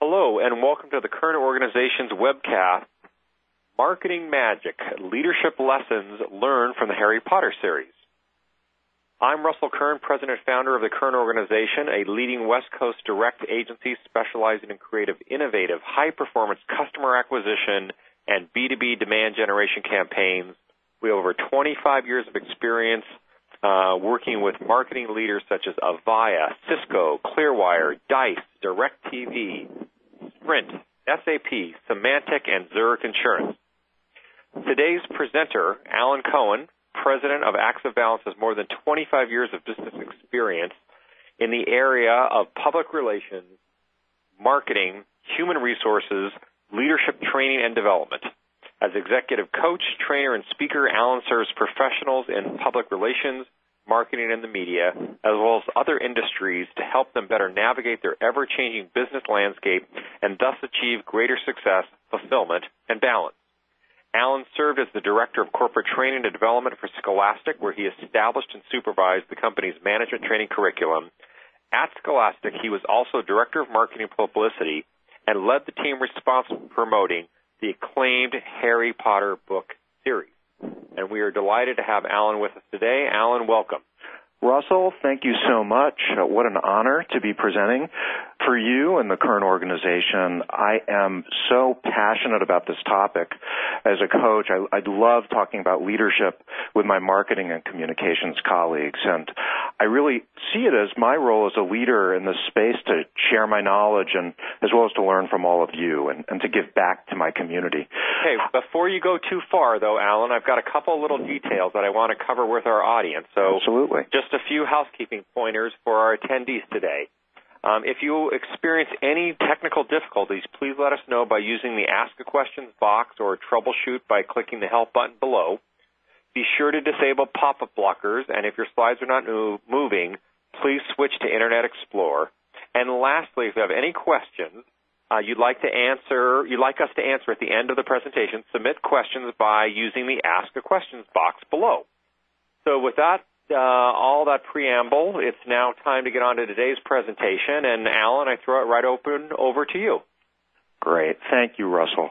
Hello, and welcome to the Kern Organization's webcast, Marketing Magic, Leadership Lessons Learned from the Harry Potter series. I'm Russell Kern, President and Founder of the Kern Organization, a leading West Coast direct agency specializing in creative, innovative, high-performance customer acquisition and B2B demand generation campaigns. We have over 25 years of experience working with marketing leaders such as Avaya, Cisco, Clearwire, Dice, DirecTV, Sprint, SAP, Symantec, and Zurich Insurance. Today's presenter, Alan Cohen, President of Active Balance, has more than 25 years of business experience in the area of public relations, marketing, human resources, leadership training, and development. As executive coach, trainer, and speaker, Alan serves professionals in public relations, marketing, and the media, as well as other industries to help them better navigate their ever-changing business landscape and thus achieve greater success, fulfillment, and balance. Alan served as the Director of Corporate Training and Development for Scholastic, where he established and supervised the company's management training curriculum. At Scholastic, he was also Director of Marketing Publicity and led the team responsible for promoting the acclaimed Harry Potter book series. And we are delighted to have Alan with us today. Alan, welcome. Russell, thank you so much. What an honor to be presenting for you and the Kern Organization. I am so passionate about this topic. As a coach, I love talking about leadership with my marketing and communications colleagues, and I really see it as my role as a leader in this space to share my knowledge and as well as to learn from all of you and to give back to my community. Okay, before you go too far, though, Alan, I've got a couple of little details that I want to cover with our audience. So absolutely. Just a few housekeeping pointers for our attendees today. If you experience any technical difficulties, please let us know by using the Ask a Questions box or troubleshoot by clicking the Help button below. Be sure to disable pop-up blockers, and if your slides are not moving, please switch to Internet Explorer. And lastly, if you have any questions you'd like us to answer at the end of the presentation, submit questions by using the Ask a Questions box below. So with that, all that preamble, it's now time to get on to today's presentation. And Alan, I throw it right over to you. Great. Thank you, Russell.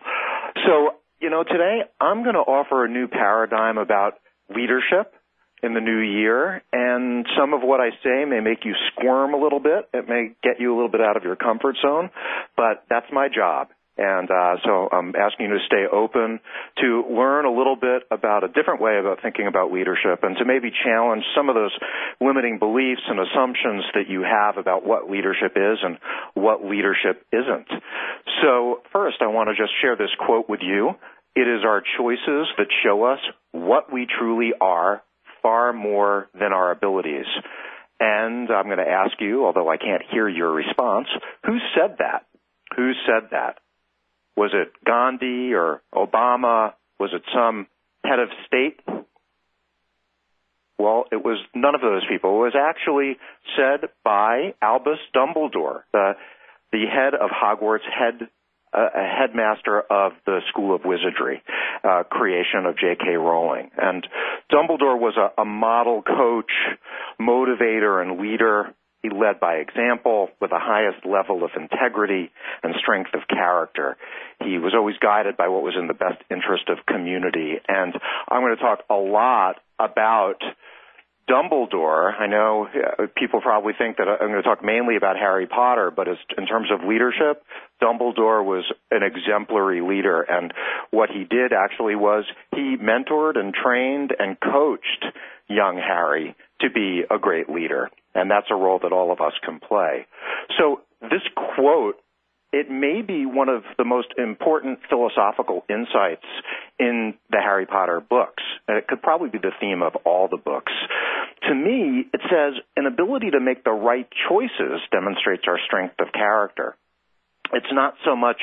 So, today I'm going to offer a new paradigm about leadership in the new year, and some of what I say may make you squirm a little bit. It may get you a little bit out of your comfort zone, but that's my job. And so I'm asking you to stay open to learn a little bit about a different way about thinking about leadership and to maybe challenge some of those limiting beliefs and assumptions that you have about what leadership is and what leadership isn't. So first, I want to just share this quote with you. It is our choices that show us what we truly are far more than our abilities. And I'm going to ask you, although I can't hear your response, who said that? Who said that? Was it Gandhi or Obama? Was it some head of state? Well, it was none of those people. It was actually said by Albus Dumbledore, the head of Hogwarts, headmaster of the School of Wizardry, creation of J.K. Rowling. And Dumbledore was a model coach, motivator, and leader. He led by example with the highest level of integrity and strength of character. He was always guided by what was in the best interest of community. And I'm going to talk a lot about Dumbledore. I know people probably think that I'm going to talk mainly about Harry Potter, but in terms of leadership, Dumbledore was an exemplary leader. And what he did actually was he mentored and trained and coached young Harry to be a great leader. And that's a role that all of us can play. So this quote, it may be one of the most important philosophical insights in the Harry Potter books, and it could probably be the theme of all the books. To me, it says, an ability to make the right choices demonstrates our strength of character. It's not so much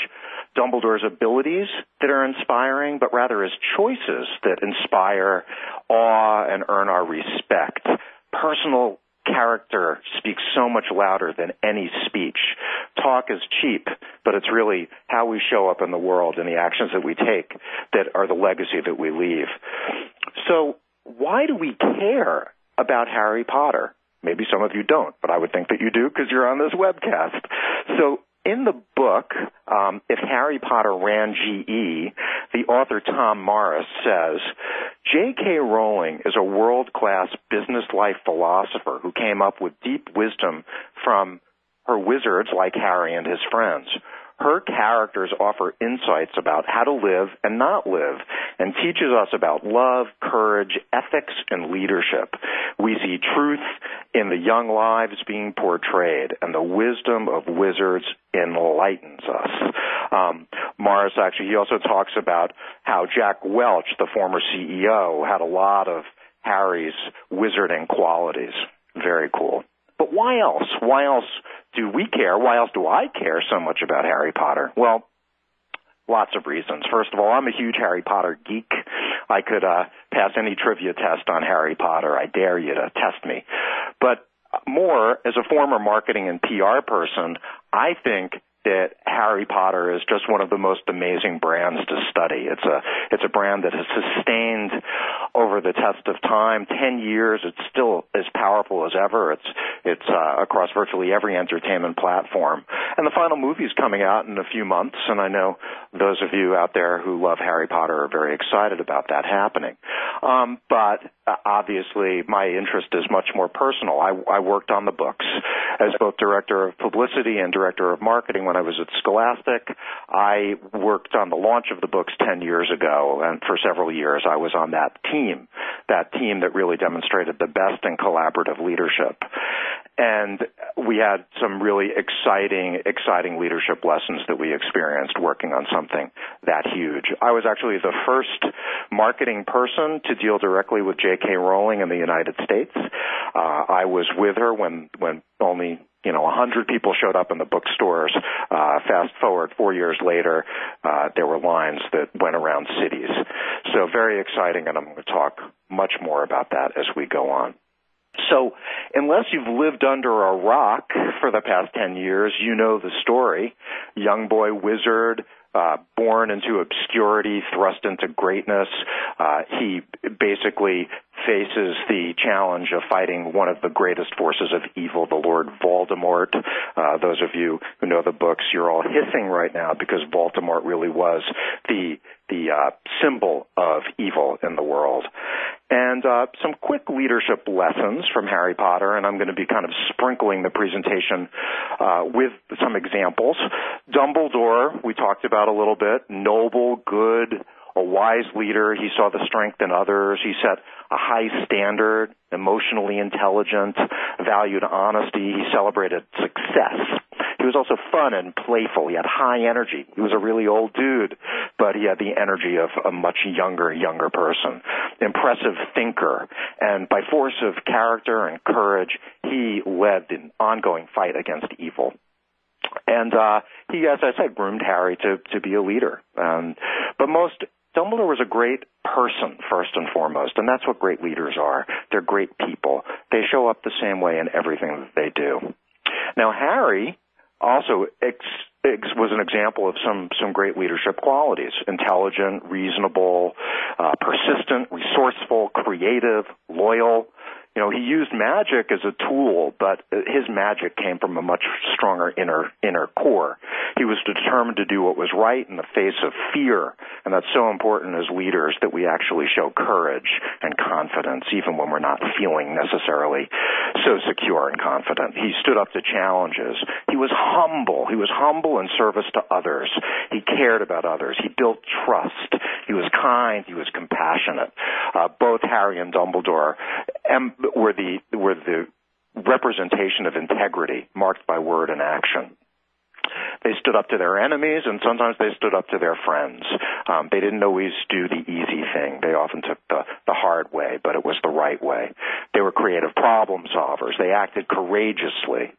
Dumbledore's abilities that are inspiring, but rather his choices that inspire awe and earn our respect. Personal character speaks so much louder than any speech. Talk is cheap, but it's really how we show up in the world and the actions that we take that are the legacy that we leave. So why do we care about Harry Potter? Maybe some of you don't, but I would think that you do because you're on this webcast. So in the book, If Harry Potter Ran GE, the author Tom Morris says, J.K. Rowling is a world-class business life philosopher who came up with deep wisdom from her wizards like Harry and his friends. Her characters offer insights about how to live and not live and teaches us about love, courage, ethics, and leadership. We see truth in the young lives being portrayed, and the wisdom of wizards enlightens us. Morris actually, he also talks about how Jack Welch, the former CEO, had a lot of Harry's wizarding qualities. Very cool. But why else? Why else do we care? Why else do I care so much about Harry Potter? Well, lots of reasons. First of all, I'm a huge Harry Potter geek. I could pass any trivia test on Harry Potter. I dare you to test me. But more, as a former marketing and PR person, I think that Harry Potter is just one of the most amazing brands to study. It's a brand that has sustained over the test of time. 10 years, it's still as powerful as ever. It's across virtually every entertainment platform. And the final movie is coming out in a few months, and I know those of you out there who love Harry Potter are very excited about that happening. But obviously, my interest is much more personal. I worked on the books as both director of publicity and director of marketing when I was at Scholastic. I worked on the launch of the books 10 years ago, and for several years I was on that team that really demonstrated the best in collaborative leadership. And we had some really exciting leadership lessons that we experienced working on something that huge. I was actually the first marketing person to deal directly with J.K. Rowling in the United States. I was with her when only 100 people showed up in the bookstores. Fast forward 4 years later, there were lines that went around cities. So very exciting, and I'm going to talk much more about that as we go on. So unless you've lived under a rock for the past 10 years, you know the story. Young boy wizard, born into obscurity, thrust into greatness. He basically faces the challenge of fighting one of the greatest forces of evil, the Lord Voldemort. Those of you who know the books, you're all hissing right now because Voldemort really was the symbol of evil in the world. And some quick leadership lessons from Harry Potter, and I'm going to be kind of sprinkling the presentation with some examples. Dumbledore, we talked about a little bit, noble, good, a wise leader. He saw the strength in others. He set a high standard, emotionally intelligent, valued honesty. He celebrated success. He was also fun and playful. He had high energy. He was a really old dude, but he had the energy of a much younger person. Impressive thinker. And by force of character and courage, he led the ongoing fight against evil. And he, as I said, groomed Harry to be a leader. But Dumbledore was a great person, first and foremost, and that's what great leaders are. They're great people. They show up the same way in everything that they do. Now, Harry also was an example of some great leadership qualities: intelligent, reasonable, persistent, resourceful, creative, loyal. He used magic as a tool, but his magic came from a much stronger inner core. He was determined to do what was right in the face of fear, and that's so important as leaders that we actually show courage and confidence, even when we're not feeling necessarily so secure and confident. He stood up to challenges. He was humble. He was humble in service to others. He cared about others. He built trust. He was kind. He was compassionate. Both Harry and Dumbledore were the representation of integrity marked by word and action. They stood up to their enemies, and sometimes they stood up to their friends. They didn't always do the easy thing. They often took the hard way, but it was the right way. They were creative problem solvers. They acted courageously.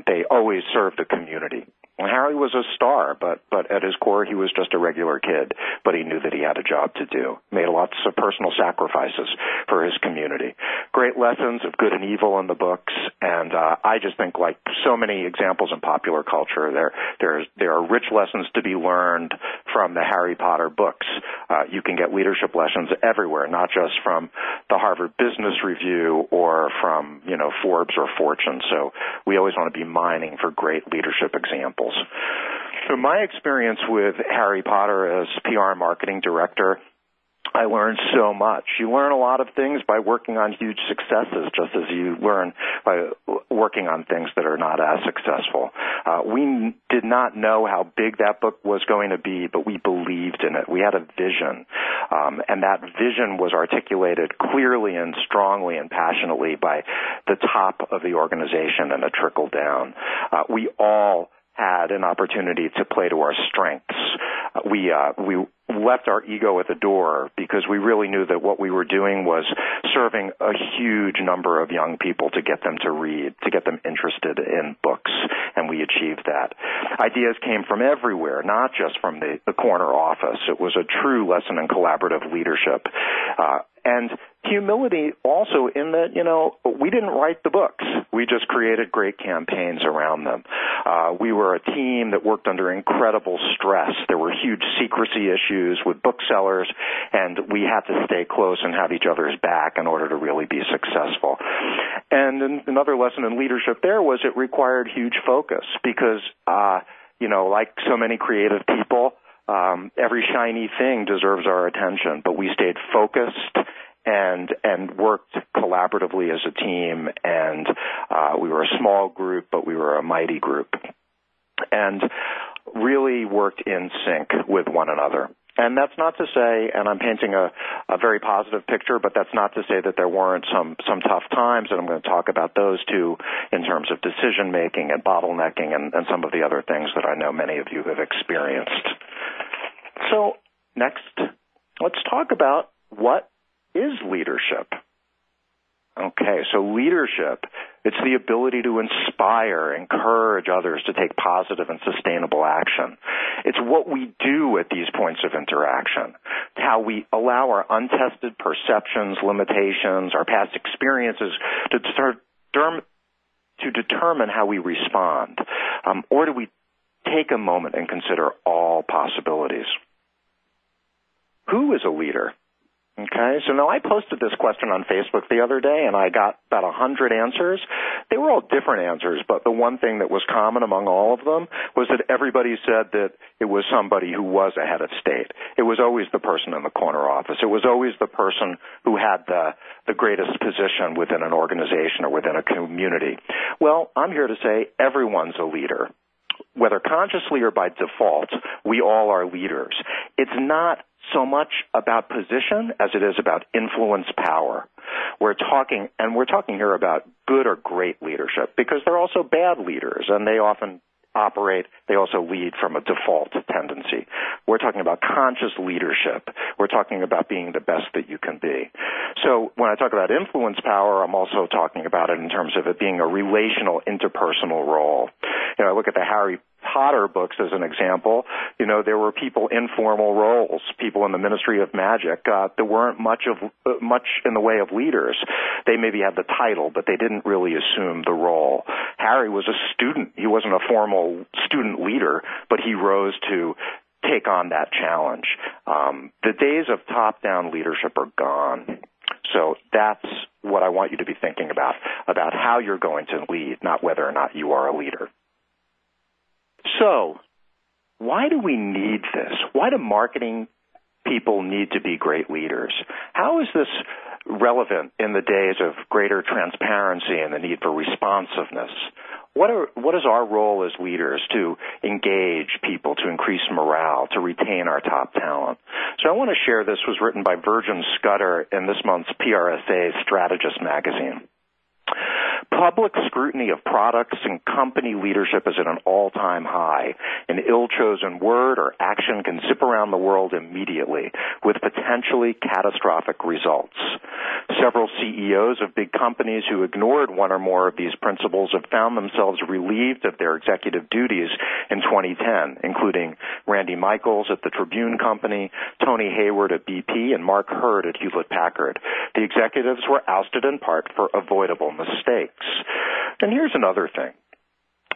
They always served the community. Harry was a star, but at his core, he was just a regular kid, but he knew that he had a job to do. Made lots of personal sacrifices for his community. Great lessons of good and evil in the books, and I just think, like so many examples in popular culture, there are rich lessons to be learned from the Harry Potter books. You can get leadership lessons everywhere, not just from the Harvard Business Review or from Forbes or Fortune. So we always want to be mining for great leadership examples. roles. So my experience with Harry Potter as PR and marketing director, I learned so much. You learn a lot of things by working on huge successes, just as you learn by working on things that are not as successful. We did not know how big that book was going to be, but we believed in it. We had a vision, and that vision was articulated clearly and strongly and passionately by the top of the organization and a trickle down. We all had an opportunity to play to our strengths. We left our ego at the door because we really knew that what we were doing was serving a huge number of young people to get them to read, to get them interested in books, and we achieved that. Ideas came from everywhere, not just from the corner office. It was a true lesson in collaborative leadership. And humility also in that, we didn't write the books. We just created great campaigns around them. We were a team that worked under incredible stress. There were huge secrecy issues with booksellers, and we had to stay close and have each other's back in order to really be successful. And another lesson in leadership there was it required huge focus because, like so many creative people, every shiny thing deserves our attention, but we stayed focused and worked collaboratively as a team, and we were a small group, but we were a mighty group, and really worked in sync with one another. And that's not to say, and I'm painting a very positive picture, but that's not to say that there weren't some tough times, and I'm going to talk about those too in terms of decision-making and bottlenecking and some of the other things that I know many of you have experienced. So next, let's talk about what is leadership. Okay, so leadership, it's the ability to inspire, encourage others to take positive and sustainable action. It's what we do at these points of interaction, how we allow our untested perceptions, limitations, our past experiences to determine how we respond. Or do we take a moment and consider all possibilities? Who is a leader? Okay, so now I posted this question on Facebook the other day, and I got about 100 answers. They were all different answers, but the one thing that was common among all of them was that everybody said that it was somebody who was a head of state. It was always the person in the corner office. It was always the person who had the greatest position within an organization or within a community. Well, I'm here to say everyone's a leader. Whether consciously or by default, we all are leaders. It's not so much about position as it is about influence power. We're talking here about good or great leadership because there are also bad leaders, and they also lead from a default tendency. We're talking about conscious leadership. We're talking about being the best that you can be. So when I talk about influence power, I'm also talking about it in terms of it being a relational, interpersonal role. I look at the Harry Potter books as an example. There were people in formal roles, people in the Ministry of Magic. There weren't much in the way of leaders. They maybe had the title, but they didn't really assume the role. Harry was a student. He wasn't a formal student leader, but he rose to take on that challenge. The days of top-down leadership are gone. So that's what I want you to be thinking about how you're going to lead, not whether or not you are a leader. So, why do we need this? Why do marketing people need to be great leaders? How is this relevant in the days of greater transparency and the need for responsiveness? What is our role as leaders to engage people, to increase morale, to retain our top talent? So I want to share this. Was written by Virgin Scudder in this month's PRSA Strategist magazine. Public scrutiny of products and company leadership is at an all-time high. An ill-chosen word or action can zip around the world immediately with potentially catastrophic results. Several CEOs of big companies who ignored one or more of these principles have found themselves relieved of their executive duties in 2010, including Randy Michaels at the Tribune Company, Tony Hayward at BP, and Mark Hurd at Hewlett-Packard. The executives were ousted in part for avoidable mistakes. And here's another thing.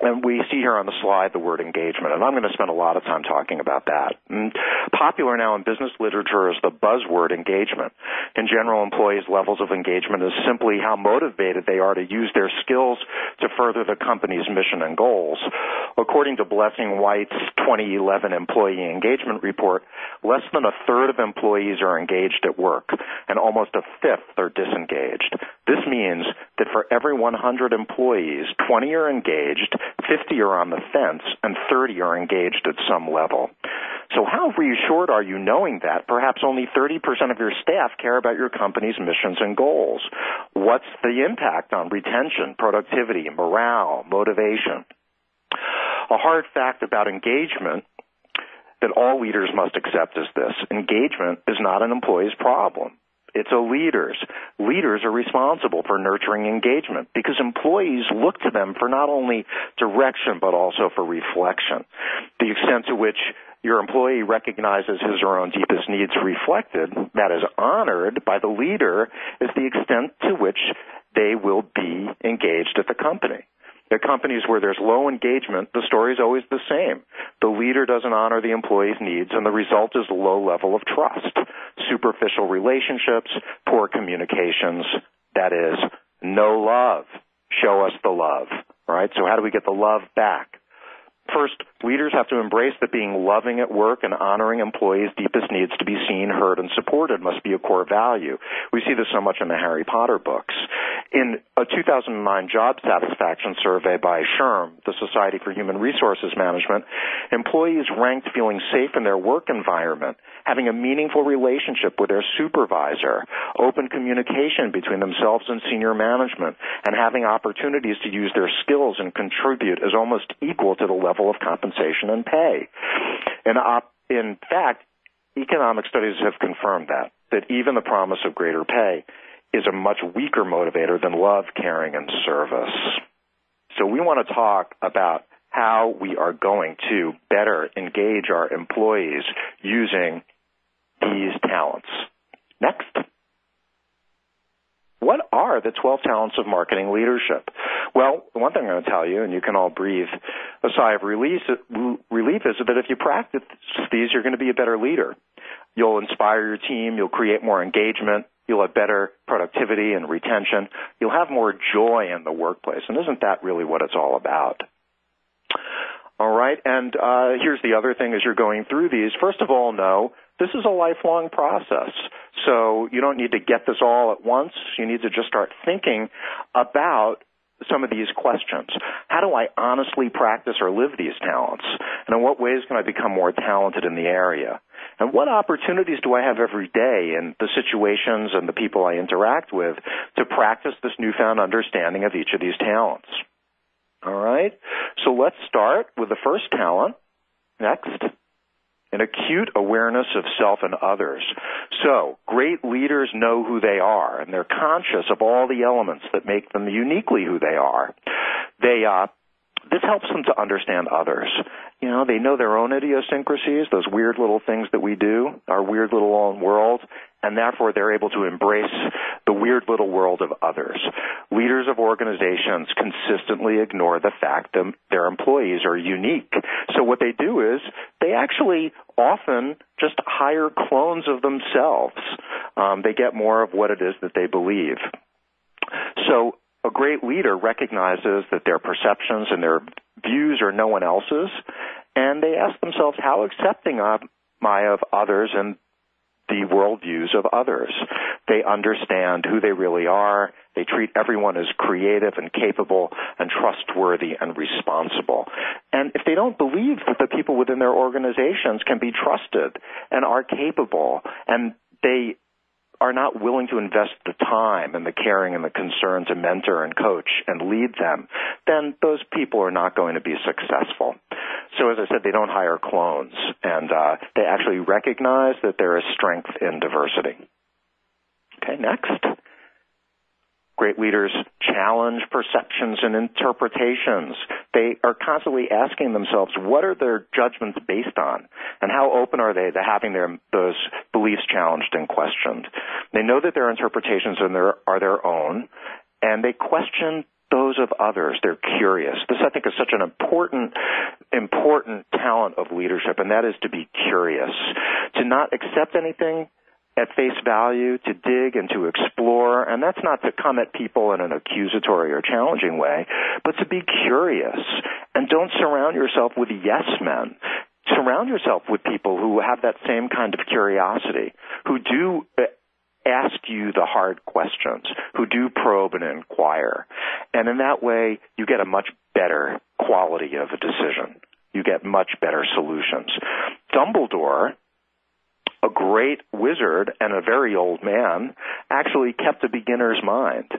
And we see here on the slide the word engagement, and I'm going to spend a lot of time talking about that. And popular now in business literature is the buzzword engagement. In general, employees' levels of engagement is simply how motivated they are to use their skills to further the company's mission and goals. According to Blessing White's 2011 Employee Engagement Report, less than a third of employees are engaged at work, and almost a fifth are disengaged. This means that for every 100 employees, 20 are engaged, 50 are on the fence, and 30 are engaged at some level. So how reassured are you knowing that perhaps only 30% of your staff care about your company's missions and goals? What's the impact on retention, productivity, morale, motivation? A hard fact about engagement that all leaders must accept is this: engagement is not an employee's problem. It's a leader's. Leaders are responsible for nurturing engagement because employees look to them for not only direction but also for reflection. The extent to which your employee recognizes his or her own deepest needs reflected, that is honored by the leader, is the extent to which they will be engaged at the company. At companies where there's low engagement, the story is always the same. The leader doesn't honor the employee's needs, and the result is a low level of trust, superficial relationships, poor communications, that is, no love. Show us the love, right? So how do we get the love back? First, leaders have to embrace that being loving at work and honoring employees' deepest needs to be seen, heard, and supported must be a core value. We see this so much in the Harry Potter books. In a 2009 job satisfaction survey by SHRM, the Society for Human Resources Management, employees ranked feeling safe in their work environment, having a meaningful relationship with their supervisor, open communication between themselves and senior management, and having opportunities to use their skills and contribute as almost equal to the level of compensation and pay. In fact, economic studies have confirmed that even the promise of greater pay is a much weaker motivator than love, caring, and service. So we want to talk about how we are going to better engage our employees using these talents. Next. What are the 12 talents of marketing leadership? Well, the one thing I'm going to tell you, and you can all breathe a sigh of relief, is that if you practice these, you're going to be a better leader. You'll inspire your team. You'll create more engagement. You'll have better productivity and retention. You'll have more joy in the workplace. And isn't that really what it's all about? All right, and here's the other thing as you're going through these. First of all, know this is a lifelong process. So you don't need to get this all at once. You need to just start thinking about some of these questions. How do I honestly practice or live these talents? And in what ways can I become more talented in the area? And what opportunities do I have every day in the situations and the people I interact with to practice this newfound understanding of each of these talents? All right, so let's start with the first talent. Next, an acute awareness of self and others. So great leaders know who they are, and they're conscious of all the elements that make them uniquely who they are. This helps them to understand others. You know, they know their own idiosyncrasies, those weird little things that we do, our weird little own world, and therefore they're able to embrace the weird little world of others. Leaders of organizations consistently ignore the fact that their employees are unique. So what they do is they actually often just hire clones of themselves. They get more of what it is that they believe. So a great leader recognizes that their perceptions and their views are no one else's, and they ask themselves, how accepting am I of others and the worldviews of others? They understand who they really are. They treat everyone as creative and capable and trustworthy and responsible. And if they don't believe that the people within their organizations can be trusted and are capable, and they are not willing to invest the time and the caring and the concern to mentor and coach and lead them, then those people are not going to be successful. So as I said, they don't hire clones, and they actually recognize that there is strength in diversity. Okay, next. Great leaders challenge perceptions and interpretations. They are constantly asking themselves, what are their judgments based on? And how open are they to having those beliefs challenged and questioned? They know that their interpretations are their own, and they question those of others. They're curious. This, I think, is such an important talent of leadership, and that is to be curious, to not accept anything at face value, to dig and to explore, and that's not to come at people in an accusatory or challenging way, but to be curious. And don't surround yourself with yes men. Surround yourself with people who have that same kind of curiosity, who do ask you the hard questions, who do probe and inquire. And in that way, you get a much better quality of a decision. You get much better solutions. Dumbledore, a great wizard and a very old man, actually kept a beginner's mind.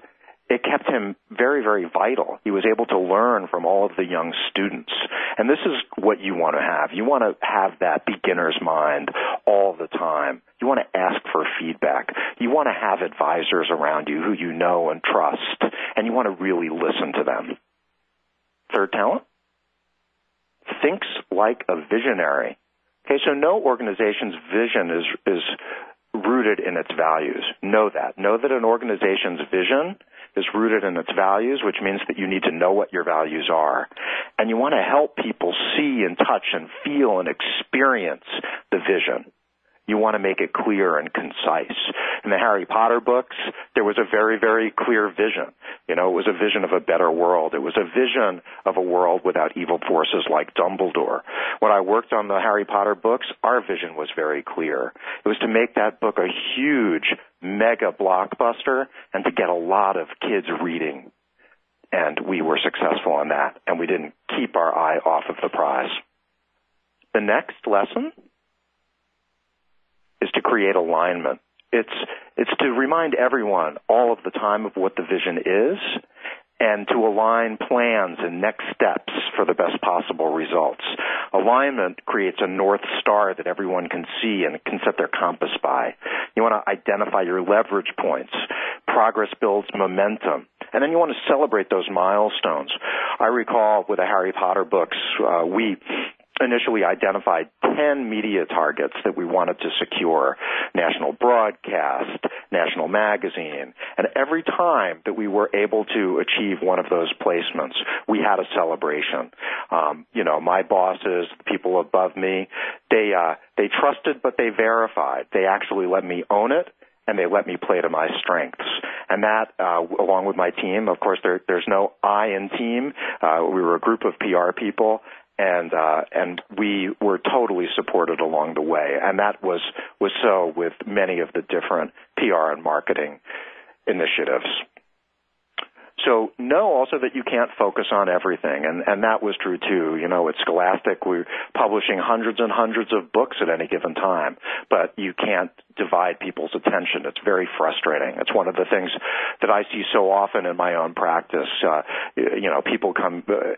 It kept him very, very vital. He was able to learn from all of the young students. And this is what you want to have. You want to have that beginner's mind all the time. You want to ask for feedback. You want to have advisors around you who you know and trust, and you want to really listen to them. Third talent, thinks like a visionary. Okay, so no organization's vision is rooted in its values. Know that. Know that an organization's vision is rooted in its values, which means that you need to know what your values are. And you want to help people see and touch and feel and experience the vision. You want to make it clear and concise. In the Harry Potter books, there was a very, very clear vision. You know, it was a vision of a better world. It was a vision of a world without evil forces like Dumbledore. When I worked on the Harry Potter books, our vision was very clear. It was to make that book a huge, mega blockbuster and to get a lot of kids reading. And we were successful in that, and we didn't keep our eye off of the prize. The next lesson is to create alignment. It's to remind everyone all of the time of what the vision is and to align plans and next steps for the best possible results. Alignment creates a North Star that everyone can see and can set their compass by. You want to identify your leverage points. Progress builds momentum. And then you want to celebrate those milestones. I recall with the Harry Potter books, we initially identified 10 media targets that we wanted to secure: national broadcast, national magazine. And every time that we were able to achieve one of those placements, we had a celebration. My bosses, the people above me, they trusted, but they verified. They actually let me own it, and they let me play to my strengths. And that, along with my team, of course, there's no I in team. We were a group of PR people, and we were totally supported along the way. And that was so with many of the different PR and marketing initiatives. So know also that you can't focus on everything, and that was true too. At Scholastic, we're publishing hundreds and hundreds of books at any given time, but you can't divide people's attention. It's very frustrating. It's one of the things that I see so often in my own practice.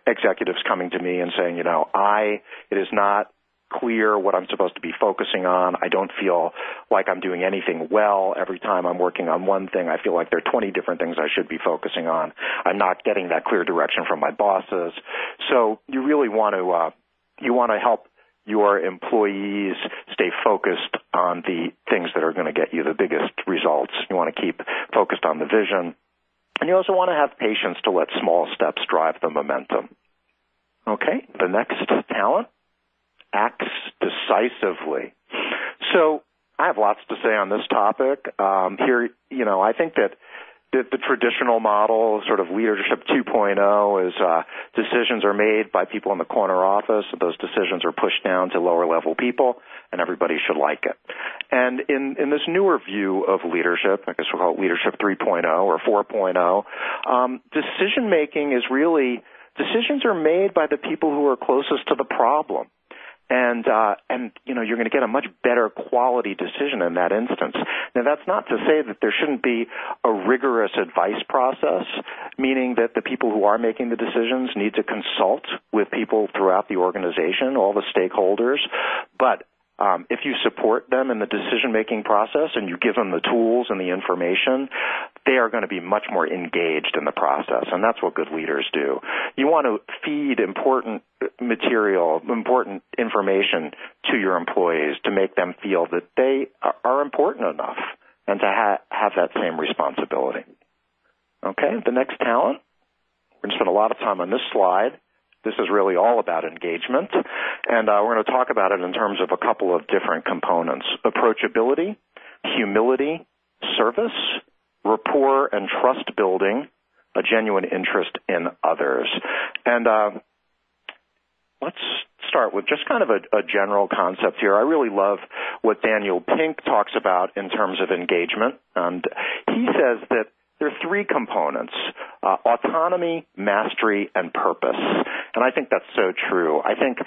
Executives coming to me and saying, it is not clear what I'm supposed to be focusing on. I don't feel like I'm doing anything well. Every time I'm working on one thing, I feel like there are 20 different things I should be focusing on. I'm not getting that clear direction from my bosses. So you really want to help your employees stay focused on the things that are going to get you the biggest results. You want to keep focused on the vision. And you also want to have patience to let small steps drive the momentum. Okay, the next talent, acts decisively. So I have lots to say on this topic. I think that the traditional model, sort of leadership 2.0, is decisions are made by people in the corner office. Those decisions are pushed down to lower level people, and everybody should like it. And in this newer view of leadership, I guess we'll call it leadership 3.0 or 4.0, decision making is really, decisions are made by the people who are closest to the problem. And you're going to get a much better quality decision in that instance. Now, that's not to say that there shouldn't be a rigorous advice process, meaning that the people who are making the decisions need to consult with people throughout the organization, all the stakeholders. But if you support them in the decision-making process and you give them the tools and the information, they are going to be much more engaged in the process, and that's what good leaders do. You want to feed important material, important information to your employees to make them feel that they are important enough and to have that same responsibility. Okay, the next talent, We're going to spend a lot of time on this slide. This is really all about engagement, and we're going to talk about it in terms of a couple of different components: approachability, humility, service, rapport and trust building, a genuine interest in others. And let's start with just kind of a general concept here. I really love what Daniel Pink talks about in terms of engagement. And he says that there are three components: autonomy, mastery, and purpose. And I think that's so true. I think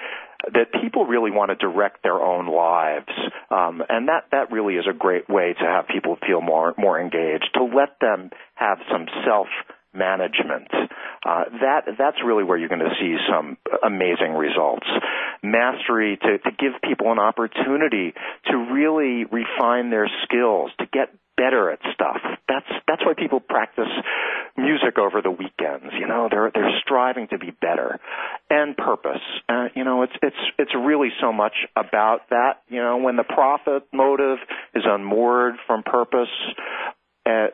that people really want to direct their own lives, and that really is a great way to have people feel more engaged, to let them have some self-management. That's really where you're going to see some amazing results. Mastery, to give people an opportunity to really refine their skills, to get better at stuff. That's why people practice music over the weekends. You know, they're striving to be better. And purpose. You know, it's really so much about that. You know, when the profit motive is unmoored from purpose,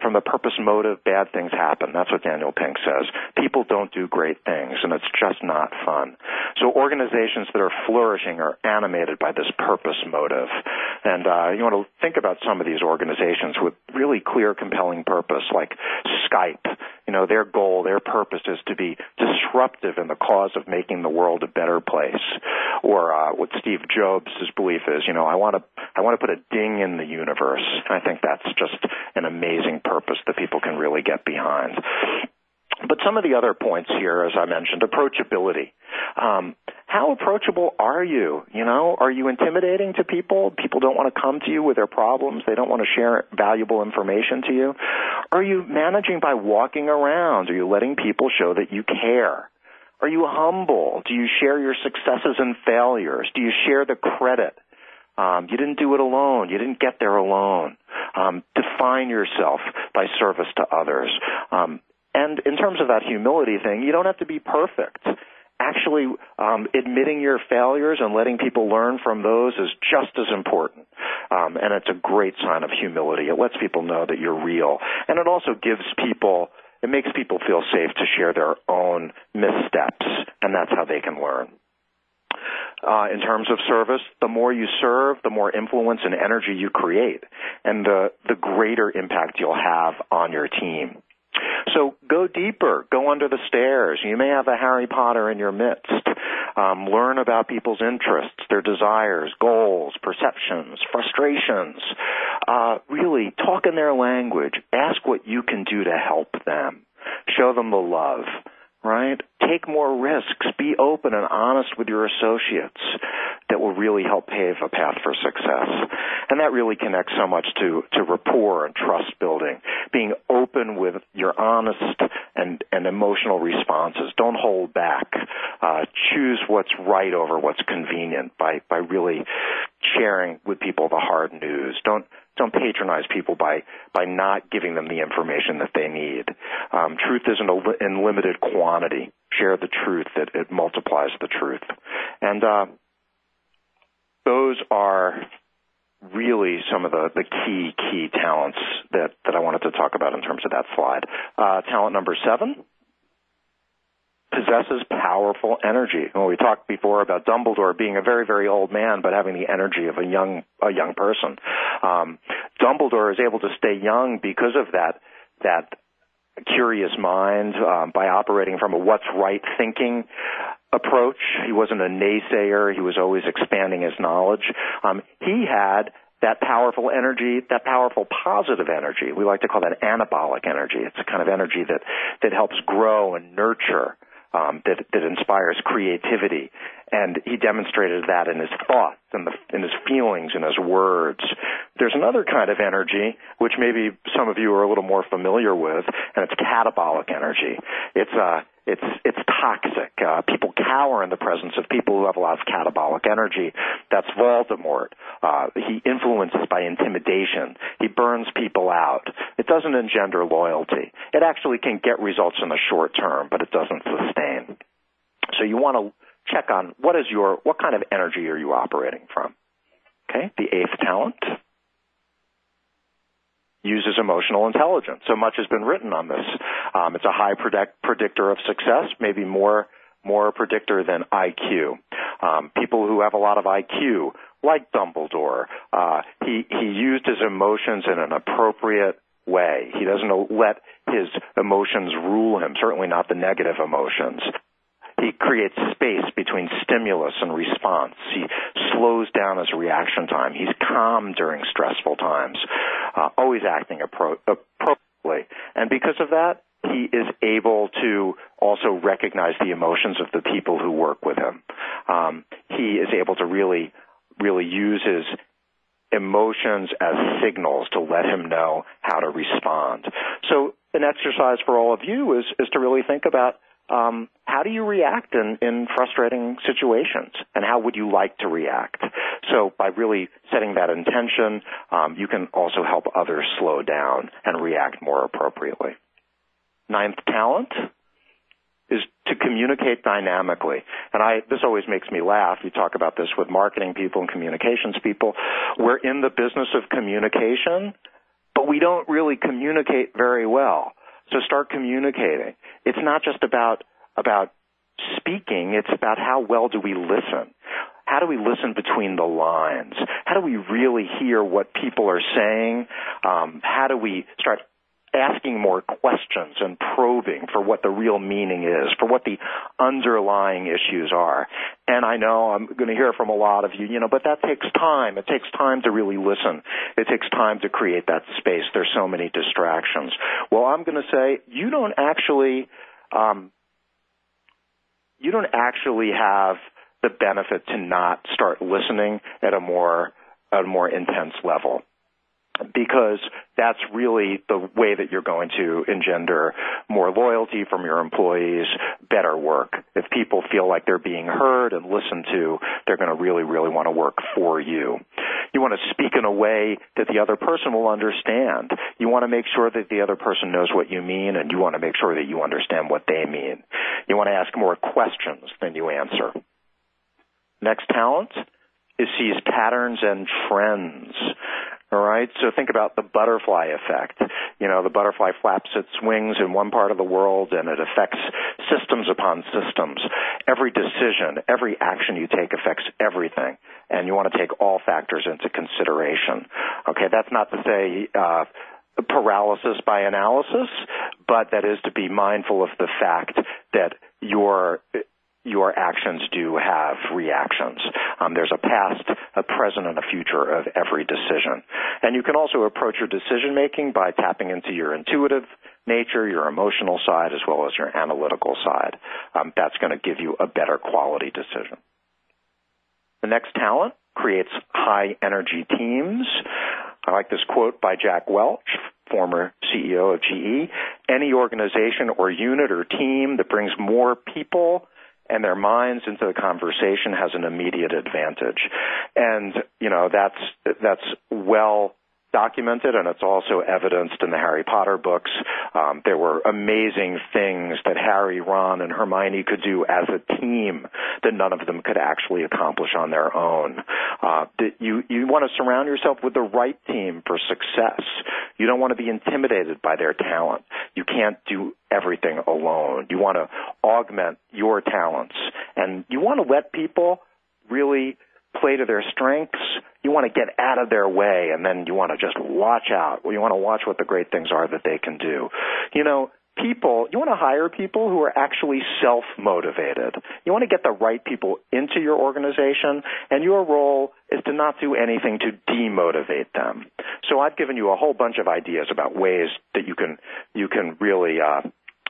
from the purpose motive, bad things happen. That's what Daniel Pink says. People don't do great things, and it's just not fun. So organizations that are flourishing are animated by this purpose motive. And you want to think about some of these organizations with really clear, compelling purpose, like Skype. You know, their goal, their purpose is to be disruptive in the cause of making the world a better place. Or what Steve Jobs' belief is, you know, I want to put a ding in the universe. And I think that's just an amazing purpose that people can really get behind. But some of the other points here, as I mentioned, approachability. How approachable are you? You know, are you intimidating to people? People don't want to come to you with their problems. They don't want to share valuable information to you. Are you managing by walking around? Are you letting people show that you care? Are you humble? Do you share your successes and failures? Do you share the credit? You didn't do it alone. You didn't get there alone. Define yourself by service to others. And in terms of that humility thing, you don't have to be perfect. Actually, admitting your failures and letting people learn from those is just as important. And it's a great sign of humility. It lets people know that you're real. And it also it makes people feel safe to share their own missteps, and that's how they can learn. In terms of service, the more you serve, the more influence and energy you create, and the greater impact you'll have on your team. So go deeper, go under the stairs. You may have a Harry Potter in your midst. Learn about people's interests, their desires, goals, perceptions, frustrations. Really talk in their language. Ask what you can do to help them. Show them the love, right? Take more risks. Be open and honest with your associates. That will really help pave a path for success. And that really connects so much to rapport and trust building. Being open with your honest and emotional responses. Don't hold back. Choose what's right over what's convenient by really sharing with people the hard news. Don't patronize people by not giving them the information that they need. Truth isn't in limited quantity. Share the truth. It multiplies the truth. And those are really some of the key talents that I wanted to talk about in terms of that slide. Talent number 7, possesses powerful energy. Well, we talked before about Dumbledore being a very, very old man, but having the energy of a young person. Dumbledore is able to stay young because of that curious mind, by operating from a what's right thinking approach. He wasn't a naysayer. He was always expanding his knowledge. He had that powerful energy, that powerful positive energy. We like to call that anabolic energy. It's a kind of energy that helps grow and nurture, that inspires creativity. And he demonstrated that in his thoughts and in his feelings and his words. There's another kind of energy, which maybe some of you are a little more familiar with, and it's catabolic energy. It's toxic. People cower in the presence of people who have a lot of catabolic energy. That's Voldemort. He influences by intimidation. He burns people out. It doesn't engender loyalty. It actually can get results in the short term, but it doesn't sustain. So you want to check on what kind of energy are you operating from? Okay, the 8th talent. uses emotional intelligence. So much has been written on this. It's a high predictor of success, maybe more a predictor than IQ. People who have a lot of IQ, like Dumbledore, he used his emotions in an appropriate way. He doesn't let his emotions rule him, certainly not the negative emotions. He creates space between stimulus and response. He slows down his reaction time. He's calm during stressful times, always acting appropriately. And because of that, he is able to also recognize the emotions of the people who work with him. He is able to really use his emotions as signals to let him know how to respond. So an exercise for all of you is to really think about how do you react in frustrating situations, and how would you like to react? So by really setting that intention, you can also help others slow down and react more appropriately. Ninth talent is to communicate dynamically. And this always makes me laugh. You talk about this with marketing people and communications people. We're in the business of communication, but we don't really communicate very well. So start communicating. It's not just about speaking. It's about how well do we listen. How do we listen between the lines? How do we really hear what people are saying? How do we start asking more questions and probing for what the real meaning is, for what the underlying issues are? And I know I'm going to hear from a lot of you, but that takes time. It takes time to really listen. It takes time to create that space. There's so many distractions. Well, I'm going to say you don't actually have the benefit to not start listening at a more intense level, because that's really the way that you're going to engender more loyalty from your employees, better work. If people feel like they're being heard and listened to, they're going to really, really want to work for you. You want to speak in a way that the other person will understand. You want to make sure that the other person knows what you mean, and you want to make sure that you understand what they mean. You want to ask more questions than you answer. Next talent is sees patterns and trends. All right, so think about the butterfly effect. The butterfly flaps its wings in one part of the world, and it affects systems upon systems. Every decision, every action you take affects everything, and you want to take all factors into consideration. Okay, that's not to say paralysis by analysis, but that is to be mindful of the fact that your actions do have reactions. There's a past, a present, and a future of every decision. And you can also approach your decision-making by tapping into your intuitive nature, your emotional side, as well as your analytical side. That's going to give you a better quality decision. The next talent creates high-energy teams. I like this quote by Jack Welch, former CEO of GE. Any organization or unit or team that brings more people and their minds into the conversation has an immediate advantage. And, that's well documented, and it's also evidenced in the Harry Potter books. There were amazing things that Harry, Ron, and Hermione could do as a team that none of them could actually accomplish on their own. You want to surround yourself with the right team for success. You don't want to be intimidated by their talent. You can't do everything alone. You want to augment your talents, and you want to let people really play to their strengths. You want to get out of their way, and then you want to just watch out. You want to watch what the great things are that they can do. You want to hire people who are actually self-motivated. You want to get the right people into your organization, and your role is to not do anything to demotivate them. So I've given you a whole bunch of ideas about ways that you can really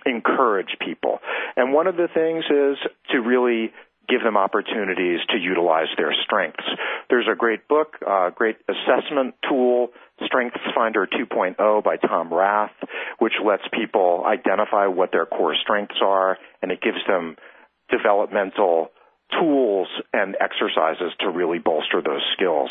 encourage people. And one of the things is to really give them opportunities to utilize their strengths. There's a great book, great assessment tool, StrengthsFinder 2.0 by Tom Rath, which lets people identify what their core strengths are, and it gives them developmental tools and exercises to really bolster those skills.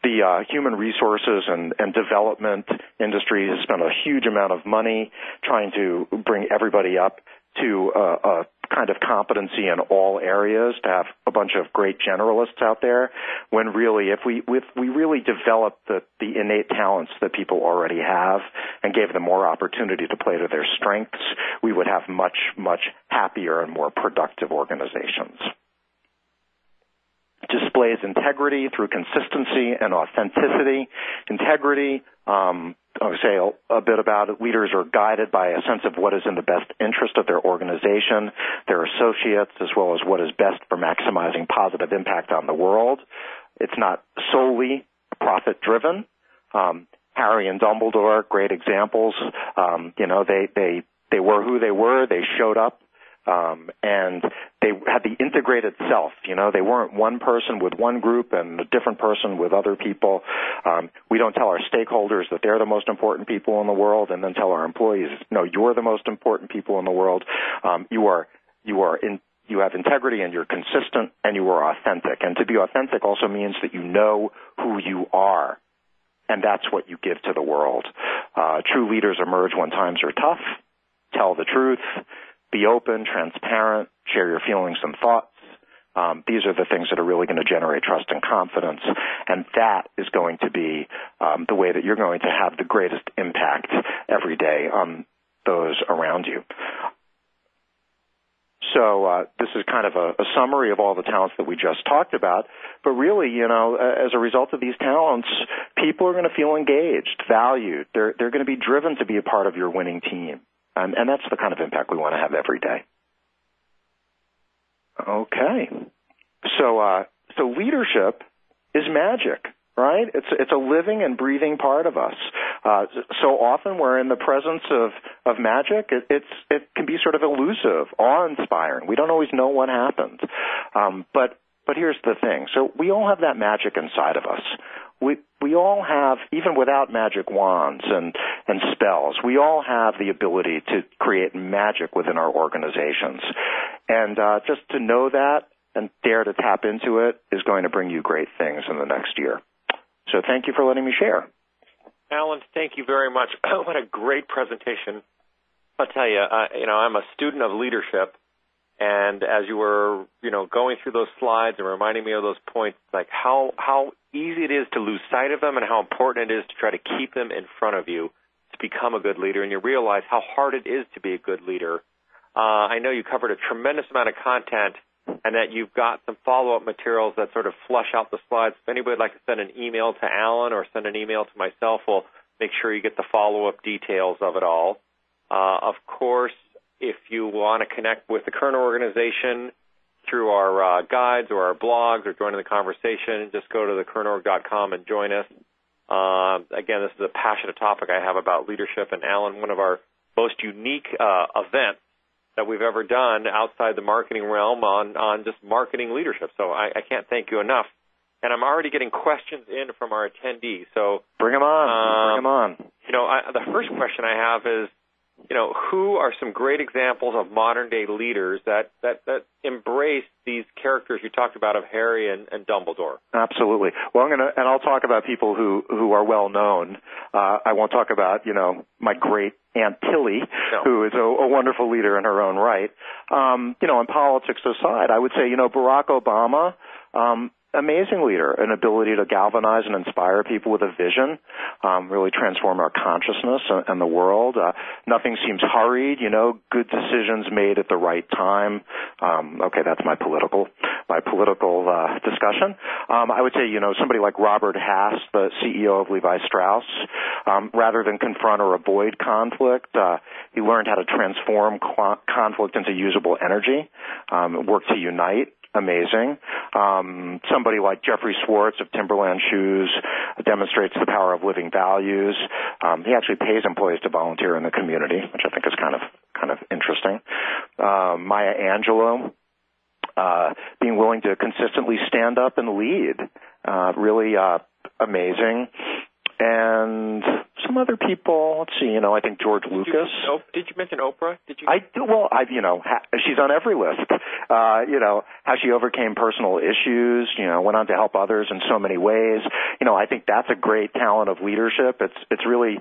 The human resources and development industry has spent a huge amount of money trying to bring everybody up to a kind of competency in all areas, to have a bunch of great generalists out there, when really, if we really developed the innate talents that people already have and gave them more opportunity to play to their strengths, we would have much, much happier and more productive organizations. Displays integrity through consistency and authenticity. Integrity, I'll say a bit about it. Leaders are guided by a sense of what is in the best interest of their organization, their associates, as well as what is best for maximizing positive impact on the world. It's not solely profit-driven. Harry and Dumbledore, great examples. They were who they were. They showed up. And they had the integrated self. They weren't one person with one group and a different person with other people. We don't tell our stakeholders that they're the most important people in the world and then tell our employees, no, you're the most important people in the world. You have integrity and you're consistent and you are authentic. And to be authentic also means that you know who you are. And that's what you give to the world. True leaders emerge when times are tough. Tell the truth. Be open, transparent, share your feelings and thoughts. These are the things that are really going to generate trust and confidence, and that is going to be the way that you're going to have the greatest impact every day on those around you. So this is kind of a summary of all the talents that we just talked about. But really, as a result of these talents, people are going to feel engaged, valued. They're going to be driven to be a part of your winning team. And that's the kind of impact we want to have every day. Okay. So leadership is magic, right? It's a living and breathing part of us. So often we're in the presence of magic. It can be sort of elusive, awe-inspiring. We don't always know what happens. But here's the thing. So we all have that magic inside of us. We all have, even without magic wands and spells, we all have the ability to create magic within our organizations. And just to know that and dare to tap into it is going to bring you great things in the next year. So thank you for letting me share. Alan, thank you very much. What a great presentation. I'll tell you, I'm a student of leadership. And as you were, going through those slides and reminding me of those points, like how easy it is to lose sight of them and how important it is to try to keep them in front of you to become a good leader. And you realize how hard it is to be a good leader. I know you covered a tremendous amount of content and that you've got some follow-up materials that sort of flush out the slides. If anybody would like to send an email to Alan or send an email to myself, we'll make sure you get the follow-up details of it all. Of course, if you want to connect with the Kerner organization through our guides or our blogs or join in the conversation, just go to thekernerorg.com and join us. Again, this is a passionate topic I have about leadership, and Alan, one of our most unique events that we've ever done outside the marketing realm on just marketing leadership. So I can't thank you enough. And I'm already getting questions in from our attendees. So bring them on. The first question I have is, who are some great examples of modern-day leaders that embrace these characters you talked about of Harry and Dumbledore? Absolutely. Well, I'll talk about people who are well known. I won't talk about, my great Aunt Tilly, who is a wonderful leader in her own right. And politics aside, I would say, Barack Obama, amazing leader, an ability to galvanize and inspire people with a vision, really transform our consciousness and the world. Nothing seems hurried, good decisions made at the right time. Okay, that's my political discussion. I would say, somebody like Robert Hass, the CEO of Levi Strauss, rather than confront or avoid conflict, he learned how to transform conflict into usable energy, work to unite. Amazing. Somebody like Jeffrey Schwartz of Timberland Shoes demonstrates the power of living values. He actually pays employees to volunteer in the community, which I think is kind of interesting. Maya Angelou, being willing to consistently stand up and lead, really amazing. And some other people, let's see, I think George Lucas. Did you mention Oprah? Did you? She's on every list. How she overcame personal issues, went on to help others in so many ways. I think that's a great talent of leadership. It's really,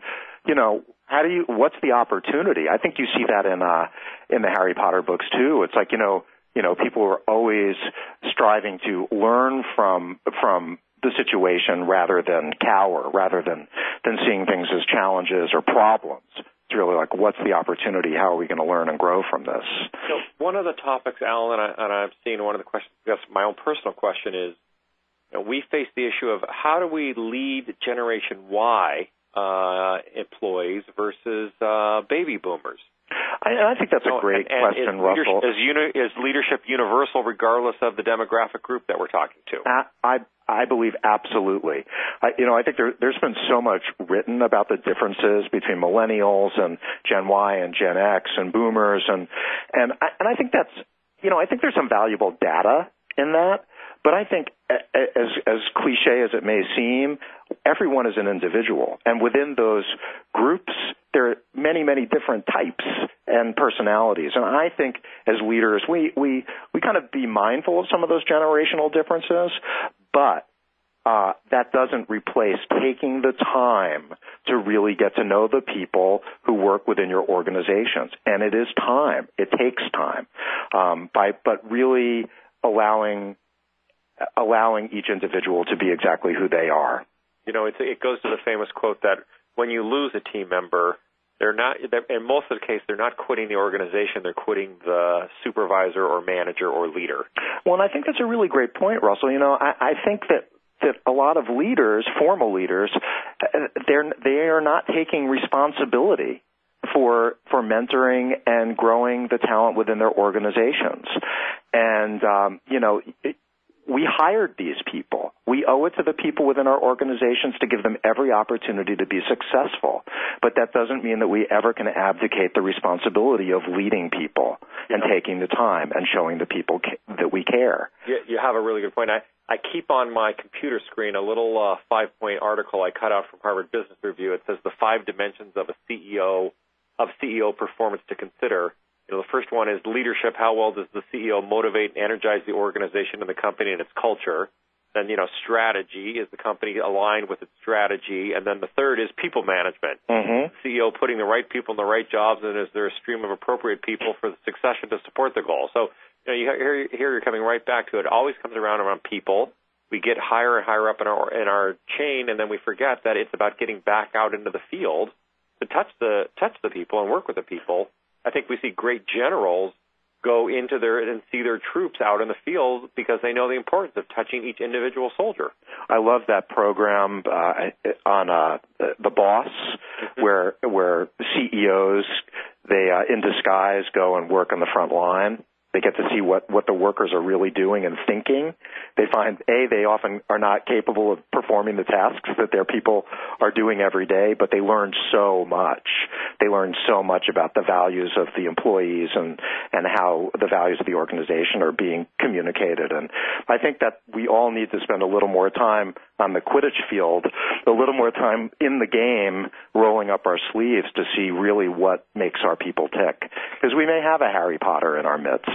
what's the opportunity? I think you see that in the Harry Potter books too. It's like, people are always striving to learn from the situation rather than cower, rather than seeing things as challenges or problems. It's really like, what's the opportunity? How are we going to learn and grow from this? So one of the topics, Alan, and I've seen one of the questions, I guess my own personal question is, we face the issue of how do we lead Generation Y employees versus baby boomers? I think that's a great question, Russell. Is leadership universal regardless of the demographic group that we're talking to? I believe absolutely. I think there's been so much written about the differences between millennials and Gen Y and Gen X and boomers, and I think that's, I think there's some valuable data in that. But I think, as cliche as it may seem, everyone is an individual. And within those groups, there are many, many different types and personalities. And I think as leaders, we kind of be mindful of some of those generational differences, but that doesn't replace taking the time to really get to know the people who work within your organizations. And it is time. It takes time. But really allowing each individual to be exactly who they are. It goes to the famous quote that when you lose a team member, in most of the case, they're not quitting the organization, they're quitting the supervisor or manager or leader. Well, and I think that's a really great point, Russell. I think that a lot of leaders, formal leaders, they are not taking responsibility for mentoring and growing the talent within their organizations. And, we hired these people. We owe it to the people within our organizations to give them every opportunity to be successful. But that doesn't mean that we ever can abdicate the responsibility of leading people and taking the time and showing the people that we care. You have a really good point. I keep on my computer screen a little 5-point article I cut out from Harvard Business Review. It says the 5 dimensions of CEO performance to consider. The first one is leadership. How well does the CEO motivate and energize the organization and the company and its culture? Then, strategy. Is the company aligned with its strategy? And then the third is people management. Mm-hmm. CEO putting the right people in the right jobs, and is there a stream of appropriate people for the succession to support the goal? So, here you're coming right back to it. It always comes around people. We get higher and higher up in our chain, and then we forget that it's about getting back out into the field to touch the people and work with the people. I think we see great generals go into and see their troops out in the field because they know the importance of touching each individual soldier. I love that program on The Boss, mm-hmm. where CEOs, they in disguise go and work on the front line. They get to see what the workers are really doing and thinking. They find, they often are not capable of performing the tasks that their people are doing every day, but they learn so much. They learn so much about the values of the employees and how the values of the organization are being communicated. And I think that we all need to spend a little more time on the Quidditch field, a little more time in the game, rolling up our sleeves to see really what makes our people tick. Because we may have a Harry Potter in our midst.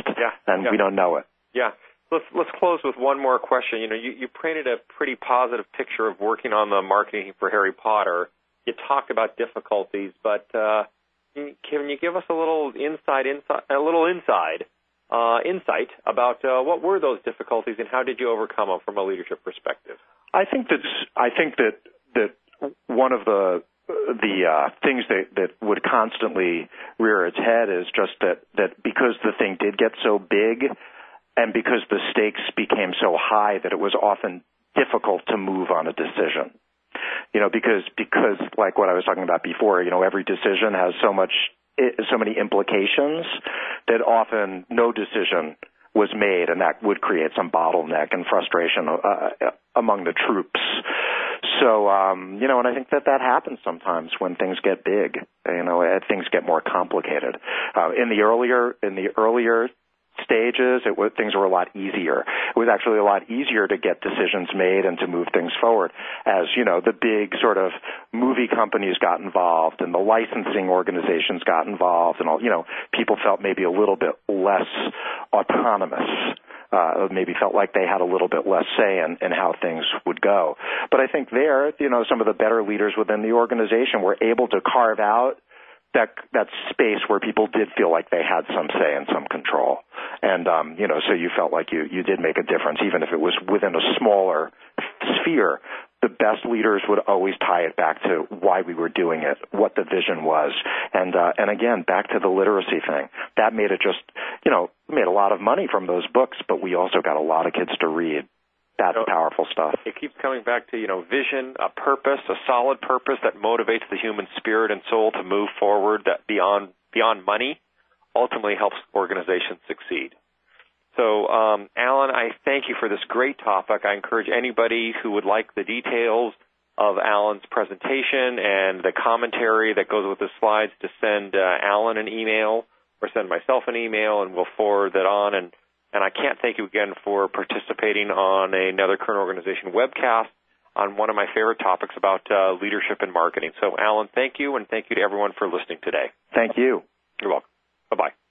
And we don't know it. Yeah. Let's close with one more question. You painted a pretty positive picture of working on the marketing for Harry Potter. You talked about difficulties, but can you give us a little insight about what were those difficulties and how did you overcome them from a leadership perspective? I think that one of the things that would constantly rear its head is just that because the thing did get so big and because the stakes became so high that it was often difficult to move on a decision. Because like what I was talking about before, every decision has so many implications that often no decision was made, and that would create some bottleneck and frustration among the troops. So, and I think that happens sometimes when things get big, things get more complicated. In the earlier stages, things were a lot easier. It was actually a lot easier to get decisions made and to move things forward as, the big sort of movie companies got involved and the licensing organizations got involved and all, people felt maybe a little bit less autonomous. maybe felt like they had a little bit less say in how things would go. But I think there, some of the better leaders within the organization were able to carve out that space where people did feel like they had some say and some control. And, so you felt like you did make a difference, even if it was within a smaller sphere. The best leaders would always tie it back to why we were doing it, what the vision was. And again, back to the literacy thing. That made it just, we made a lot of money from those books, but we also got a lot of kids to read. That's powerful stuff. It keeps coming back to, vision, a purpose, a solid purpose that motivates the human spirit and soul to move forward, that beyond money ultimately helps organizations succeed. So, Alan, I thank you for this great topic. I encourage anybody who would like the details of Alan's presentation and the commentary that goes with the slides to send Alan an email or send myself an email, and we'll forward that on. And I can't thank you again for participating on another Current Organization webcast on one of my favorite topics about leadership and marketing. So, Alan, thank you, and thank you to everyone for listening today. Thank you. You're welcome. Bye-bye.